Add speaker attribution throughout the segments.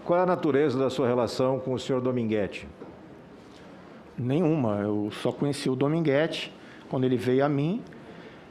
Speaker 1: Qual é a natureza da sua relação com o senhor Dominguete?
Speaker 2: Nenhuma. Eu só conheci o Dominguete quando ele veio a mim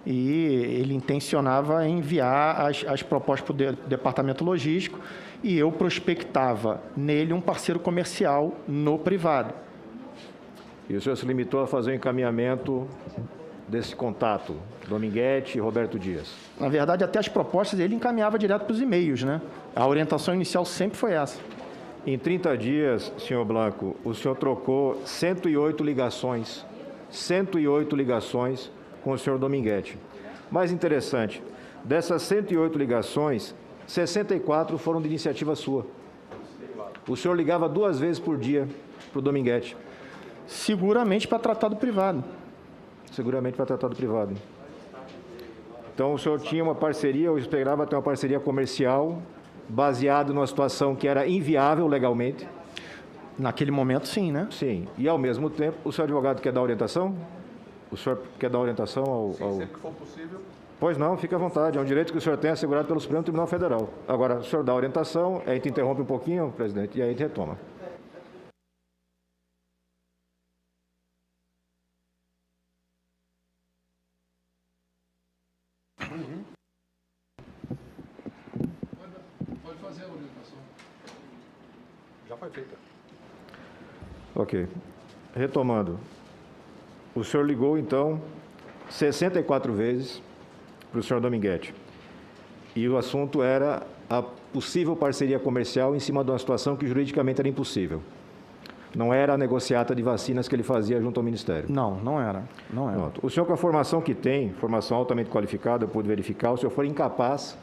Speaker 2: e ele intencionava enviar as propostas para o departamento logístico e eu prospectava nele um parceiro comercial no privado.
Speaker 1: E o senhor se limitou a fazer o encaminhamento desse contato, Dominguete e Roberto Dias?
Speaker 2: Na verdade, até as propostas ele encaminhava direto para os e-mails, né? A orientação inicial sempre foi essa.
Speaker 1: Em 30 dias, senhor Blanco, o senhor trocou 108 ligações com o senhor Dominguete. Mais interessante, dessas 108 ligações, 64 foram de iniciativa sua. O senhor ligava 2 vezes por dia para o Dominguete.
Speaker 2: Seguramente para tratar do privado.
Speaker 1: Seguramente para tratar do privado. Então, o senhor tinha uma parceria, ou esperava ter uma parceria comercial, baseado numa situação que era inviável legalmente?
Speaker 2: Naquele momento, sim, né?
Speaker 1: Sim. E, ao mesmo tempo, o senhor advogado quer dar orientação? O senhor quer dar orientação ao...
Speaker 3: Sempre que for possível.
Speaker 1: Pois não, fique à vontade. É um direito que o senhor tem assegurado pelo Supremo Tribunal Federal. Agora, o senhor dá orientação, a gente interrompe um pouquinho, presidente, e aí a gente retoma.
Speaker 3: Pode fazer a orientação. Já foi feita.
Speaker 1: Ok. Retomando. O senhor ligou, então, 64 vezes para o senhor Dominguete. E o assunto era a possível parceria comercial em cima de uma situação que juridicamente era impossível. Não era a negociata de vacinas que ele fazia junto ao Ministério.
Speaker 2: Não, não era. Não era.
Speaker 1: Pronto. O senhor, com a formação que tem, formação altamente qualificada, eu pude verificar, o senhor foi incapaz,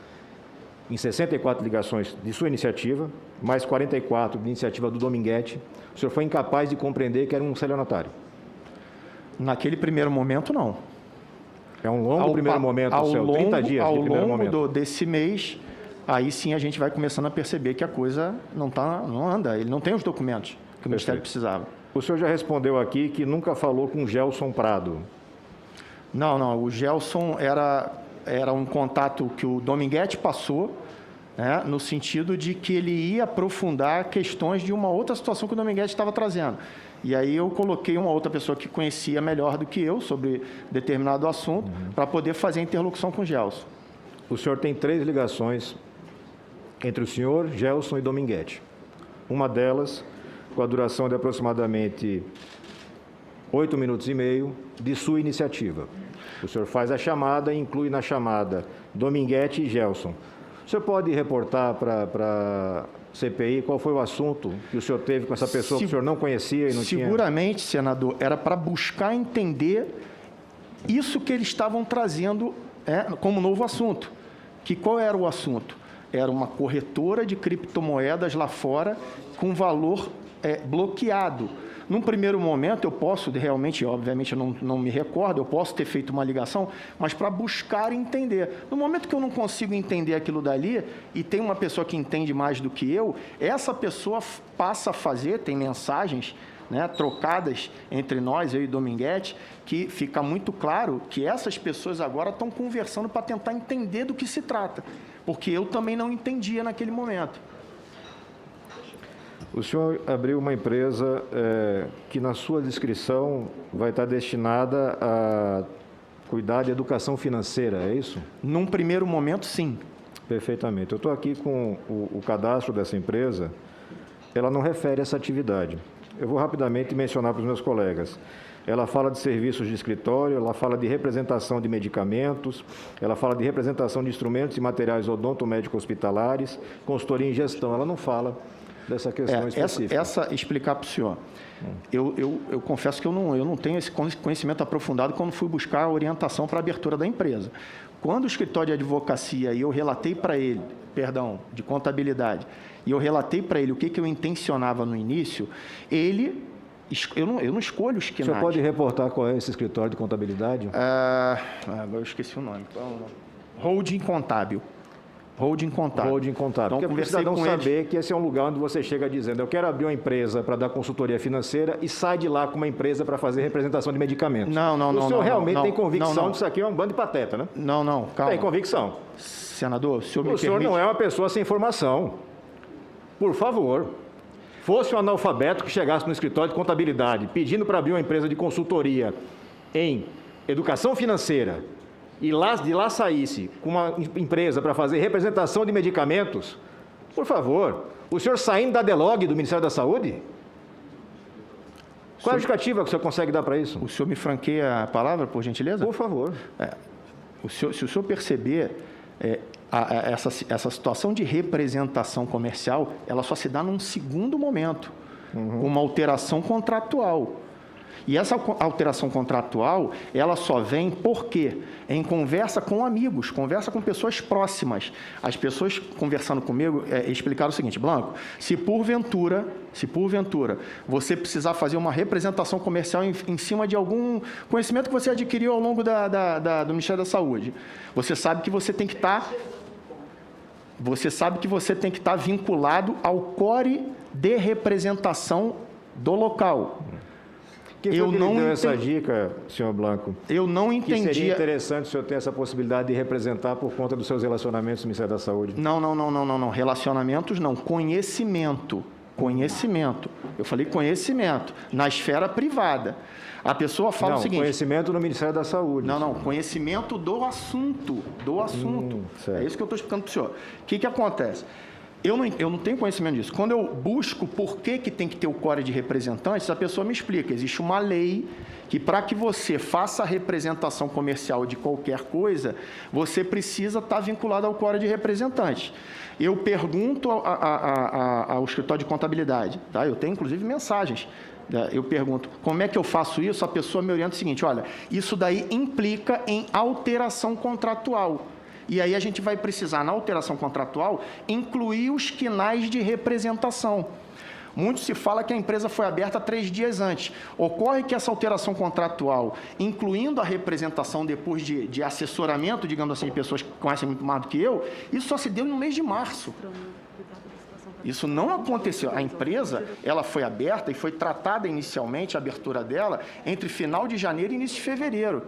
Speaker 1: em 64 ligações de sua iniciativa, mais 44 de iniciativa do Dominguete, o senhor foi incapaz de compreender que era um estelionatário.
Speaker 2: Naquele primeiro momento, não.
Speaker 1: É um longo primeiro momento, o seu, 30 dias de primeiro momento.
Speaker 2: Ao longo desse mês, aí sim a gente vai começando a perceber que a coisa não anda, ele não tem os documentos que o Ministério precisava.
Speaker 1: O senhor já respondeu aqui que nunca falou com Gelson Prado.
Speaker 2: Não, o Gelson era um contato que o Dominguete passou, né, no sentido de que ele ia aprofundar questões de uma outra situação que o Dominguete estava trazendo. E aí eu coloquei uma outra pessoa que conhecia melhor do que eu sobre determinado assunto para poder fazer a interlocução com o Gelson.
Speaker 1: O senhor tem 3 ligações entre o senhor, Gelson e Dominguete. Uma delas, com a duração de aproximadamente 8 minutos e meio, de sua iniciativa. O senhor faz a chamada e inclui na chamada Dominguete e Gelson. O senhor pode reportar para CPI qual foi o assunto que o senhor teve com essa pessoa que o senhor não conhecia e não tinha?
Speaker 2: Seguramente, senador, era para buscar entender isso que eles estavam trazendo como novo assunto. Que qual era o assunto? Era uma corretora de criptomoedas lá fora com valor bloqueado. Num primeiro momento, eu posso realmente, obviamente, eu não me recordo, eu posso ter feito uma ligação, mas para buscar entender. No momento que eu não consigo entender aquilo dali, e tem uma pessoa que entende mais do que eu, essa pessoa passa a fazer, tem mensagens, né, trocadas entre nós, eu e Dominguete, que fica muito claro que essas pessoas agora estão conversando para tentar entender do que se trata, porque eu também não entendia naquele momento.
Speaker 1: O senhor abriu uma empresa que, na sua descrição, vai estar destinada a cuidar de educação financeira, é isso?
Speaker 2: Num primeiro momento, sim.
Speaker 1: Perfeitamente. Eu estou aqui com o cadastro dessa empresa, ela não refere essa atividade. Eu vou rapidamente mencionar para os meus colegas. Ela fala de serviços de escritório, ela fala de representação de medicamentos, ela fala de representação de instrumentos e materiais odontomédico hospitalares, consultoria em gestão. Ela não fala dessa questão específica.
Speaker 2: Explicar para o senhor. Eu confesso que eu não tenho esse conhecimento aprofundado quando fui buscar a orientação para a abertura da empresa. Quando o escritório de advocacia e eu relatei para ele, de contabilidade, e eu relatei para ele o que eu intencionava no início, eu não escolho os KNAD.
Speaker 1: O senhor pode reportar qual é esse escritório de contabilidade?
Speaker 2: Agora eu esqueci o nome. Holding Contábil. Holding Contábil.
Speaker 1: Holding Contábil.
Speaker 2: Então,
Speaker 1: porque o cidadão saber que esse é um lugar onde você chega dizendo eu quero abrir uma empresa para dar consultoria financeira e sai de lá com uma empresa para fazer representação de medicamentos.
Speaker 2: Não.
Speaker 1: O senhor realmente tem convicção que isso aqui é um bando de pateta, né?
Speaker 2: Não, calma.
Speaker 1: Tem convicção.
Speaker 2: Senador, o senhor me permite...
Speaker 1: O senhor não é uma pessoa sem formação. por favor, fosse um analfabeto que chegasse no escritório de contabilidade pedindo para abrir uma empresa de consultoria em educação financeira e de lá saísse com uma empresa para fazer representação de medicamentos, por favor, o senhor saindo da DELOG do Ministério da Saúde? Qual é a justificativa que o senhor consegue dar para isso?
Speaker 2: O senhor me franqueia a palavra, por gentileza?
Speaker 1: Por favor.
Speaker 2: Se o senhor perceber, essa situação de representação comercial, ela só se dá num segundo momento, com uma alteração contratual. E essa alteração contratual, ela só vem por quê? Em conversa com amigos, conversa com pessoas próximas. As pessoas conversando comigo explicaram o seguinte: Blanco, se porventura você precisar fazer uma representação comercial em cima de algum conhecimento que você adquiriu ao longo do Ministério da Saúde, você sabe que você tem que estar vinculado ao core de representação do local.
Speaker 1: Quem foi que deu essa dica, senhor Blanco?
Speaker 2: Eu não entendi.
Speaker 1: Que seria interessante o senhor ter essa possibilidade de representar por conta dos seus relacionamentos no Ministério da Saúde.
Speaker 2: Não. Relacionamentos não. Conhecimento. Eu falei conhecimento na esfera privada. A pessoa fala o seguinte...
Speaker 1: conhecimento no Ministério da Saúde.
Speaker 2: Não. Conhecimento do assunto. É isso que eu estou explicando para o senhor. O que acontece? Eu não tenho conhecimento disso. Quando eu busco por que tem que ter o core de representantes, a pessoa me explica. Existe uma lei que, para que você faça a representação comercial de qualquer coisa, você precisa estar vinculado ao core de representantes. Eu pergunto ao escritório de contabilidade, tá? Eu tenho, inclusive, mensagens. Eu pergunto, como é que eu faço isso? A pessoa me orienta o seguinte: olha, isso daí implica em alteração contratual. E aí a gente vai precisar, na alteração contratual, incluir os quinais de representação. Muito se fala que a empresa foi aberta 3 dias antes. Ocorre que essa alteração contratual, incluindo a representação depois de assessoramento, digamos assim, de pessoas que conhecem muito mais do que eu, isso só se deu no mês de março. Isso não aconteceu. A empresa, ela foi aberta e foi tratada inicialmente, a abertura dela, entre final de janeiro e início de fevereiro.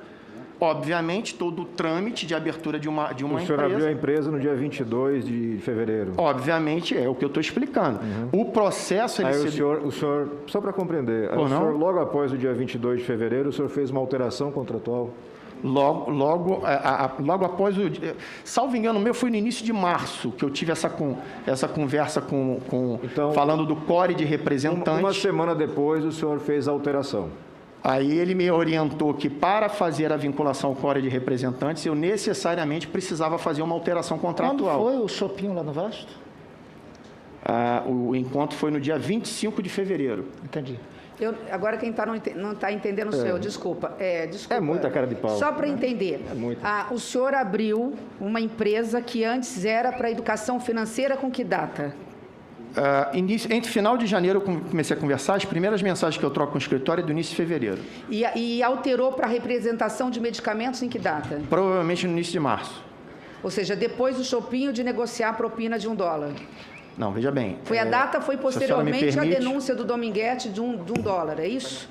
Speaker 2: Obviamente, todo o trâmite de abertura de uma empresa...
Speaker 1: O senhor abriu a empresa no dia 22 de fevereiro.
Speaker 2: Obviamente, é o que eu estou explicando. O processo...
Speaker 1: Aí o senhor, só para compreender, o senhor, logo após o dia 22 de fevereiro, o senhor fez uma alteração contratual?
Speaker 2: Logo após o... Salvo engano meu, foi no início de março que eu tive essa conversa
Speaker 1: então,
Speaker 2: falando do core de representantes.
Speaker 1: Uma semana depois, o senhor fez a alteração.
Speaker 2: Aí ele me orientou que, para fazer a vinculação ao core de representantes, eu necessariamente precisava fazer uma alteração contratual.
Speaker 4: Quando foi o shopping lá no Vasto?
Speaker 2: O encontro foi no dia 25 de fevereiro.
Speaker 4: Entendi.
Speaker 5: Agora quem não está entendendo o senhor, desculpa. Desculpa.
Speaker 1: É muita cara de pau.
Speaker 5: Só para entender. O senhor abriu uma empresa que antes era para educação financeira com que data?
Speaker 2: Entre final de janeiro eu comecei a conversar, as primeiras mensagens que eu troco com o escritório é do início de fevereiro.
Speaker 5: E alterou para representação de medicamentos em que data?
Speaker 2: Provavelmente no início de março.
Speaker 5: Ou seja, depois do Chopinho de negociar a propina de $1.
Speaker 2: Não, veja bem.
Speaker 5: A data foi posteriormente a denúncia do Dominguete de $1, é isso?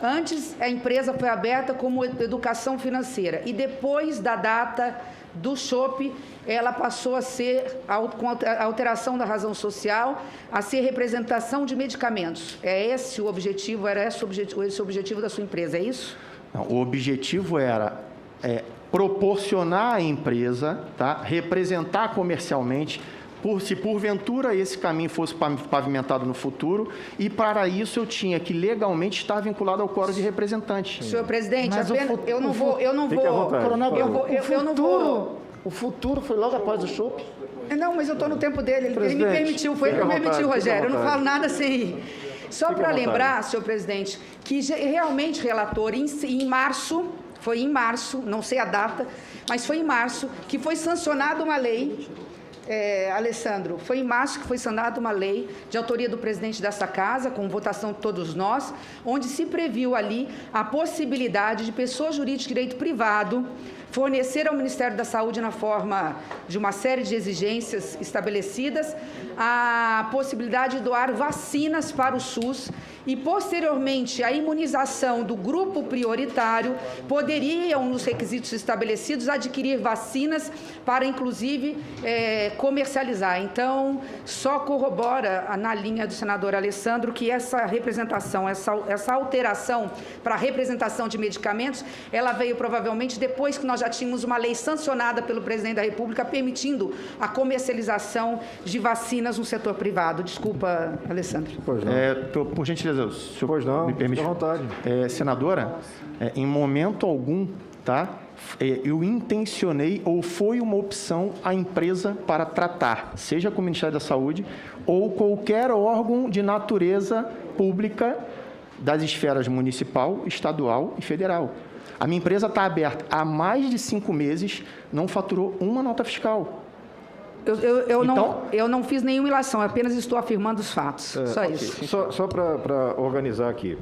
Speaker 5: Antes, a empresa foi aberta como educação financeira e depois da data do Chopp, ela passou a ser, com a alteração da razão social, a ser representação de medicamentos. É esse o objetivo, era esse o objetivo da sua empresa, é isso?
Speaker 2: Não, o objetivo era proporcionar à empresa, tá, representar comercialmente, se porventura esse caminho fosse pavimentado no futuro, e para isso eu tinha que legalmente estar vinculado ao quórum de representantes.
Speaker 5: Senhor presidente, eu não vou...
Speaker 4: Coronel, o futuro foi logo após o Chopp?
Speaker 5: Não, mas eu estou no tempo dele, ele me permitiu, foi ele que me permitiu, Rogério, eu não falo nada sem ir. Só para lembrar, senhor presidente, que realmente relator, em março, foi em março, não sei a data, mas foi em março, que foi sancionada uma lei... Alessandro, foi em março que foi sancionada uma lei de autoria do presidente dessa casa, com votação de todos nós, onde se previu ali a possibilidade de pessoa jurídica de direito privado fornecer ao Ministério da Saúde, na forma de uma série de exigências estabelecidas, a possibilidade de doar vacinas para o SUS e, posteriormente, a imunização do grupo prioritário poderiam, nos requisitos estabelecidos, adquirir vacinas para, inclusive, comercializar. Então, só corrobora, na linha do senador Alessandro, que essa representação, essa alteração para a representação de medicamentos, ela veio provavelmente depois que nós já tínhamos uma lei sancionada pelo presidente da República permitindo a comercialização de vacinas no setor privado. Desculpa, Alessandro.
Speaker 1: Pois não.
Speaker 2: Por gentileza, o senhor
Speaker 1: Pois não,
Speaker 2: me permite?
Speaker 1: fique à vontade.
Speaker 2: Senadora, em momento algum, tá? Eu intencionei ou foi uma opção a empresa para tratar, seja com o Ministério da Saúde ou qualquer órgão de natureza pública das esferas municipal, estadual e federal. A minha empresa está aberta há mais de 5 meses, não faturou uma nota fiscal.
Speaker 5: Eu não fiz nenhuma ilação, eu apenas estou afirmando os fatos. Só isso.
Speaker 1: Só para organizar aqui.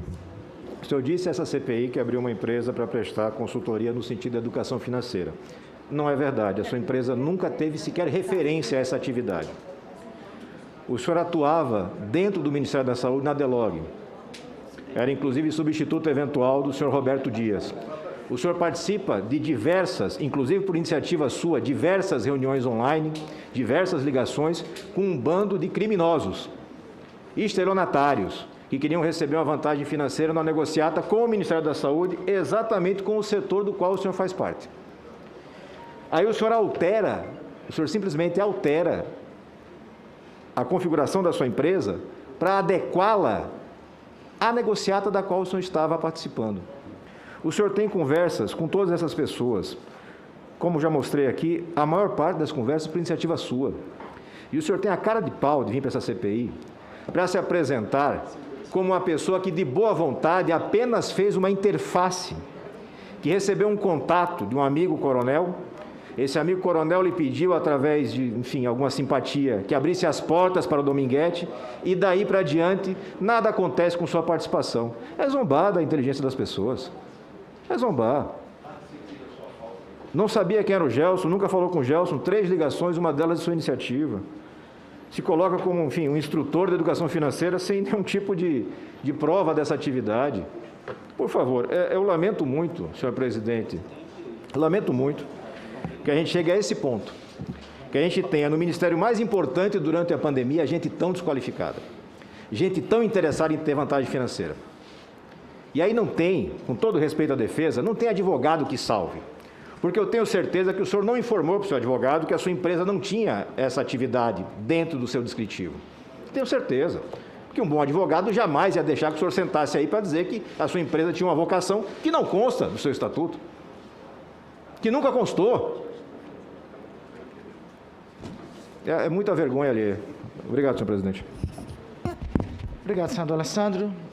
Speaker 1: O senhor disse essa CPI que abriu uma empresa para prestar consultoria no sentido da educação financeira. Não é verdade, a sua empresa nunca teve sequer referência a essa atividade. O senhor atuava dentro do Ministério da Saúde na DELOG. Era, inclusive, substituto eventual do senhor Roberto Dias. O senhor participa de diversas, inclusive por iniciativa sua, diversas reuniões online, diversas ligações com um bando de criminosos, estelionatários, que queriam receber uma vantagem financeira na negociata com o Ministério da Saúde, exatamente com o setor do qual o senhor faz parte. Aí o senhor simplesmente altera a configuração da sua empresa para adequá-la à negociata da qual o senhor estava participando. O senhor tem conversas com todas essas pessoas. Como já mostrei aqui, a maior parte das conversas por iniciativa sua. E o senhor tem a cara de pau de vir para essa CPI para se apresentar como uma pessoa que, de boa vontade, apenas fez uma interface, que recebeu um contato de um amigo coronel. Esse amigo coronel lhe pediu, através de, enfim, alguma simpatia, que abrisse as portas para o Dominguete, e daí para diante, nada acontece com sua participação. É zombar da inteligência das pessoas. É zombar. Não sabia quem era o Gelson, nunca falou com o Gelson, 3 ligações, uma delas de sua iniciativa. Se coloca como, enfim, um instrutor de educação financeira sem nenhum tipo de prova dessa atividade. Por favor, eu lamento muito, senhor presidente, lamento muito que a gente chegue a esse ponto, que a gente tenha no ministério mais importante durante a pandemia gente tão desqualificada, gente tão interessada em ter vantagem financeira. E aí não tem, com todo respeito à defesa, não tem advogado que salve. Porque eu tenho certeza que o senhor não informou para o seu advogado que a sua empresa não tinha essa atividade dentro do seu descritivo. Tenho certeza. Porque um bom advogado jamais ia deixar que o senhor sentasse aí para dizer que a sua empresa tinha uma vocação que não consta do seu estatuto. Que nunca constou. É muita vergonha ali. Obrigado, senhor presidente.
Speaker 4: Obrigado, senador Alessandro.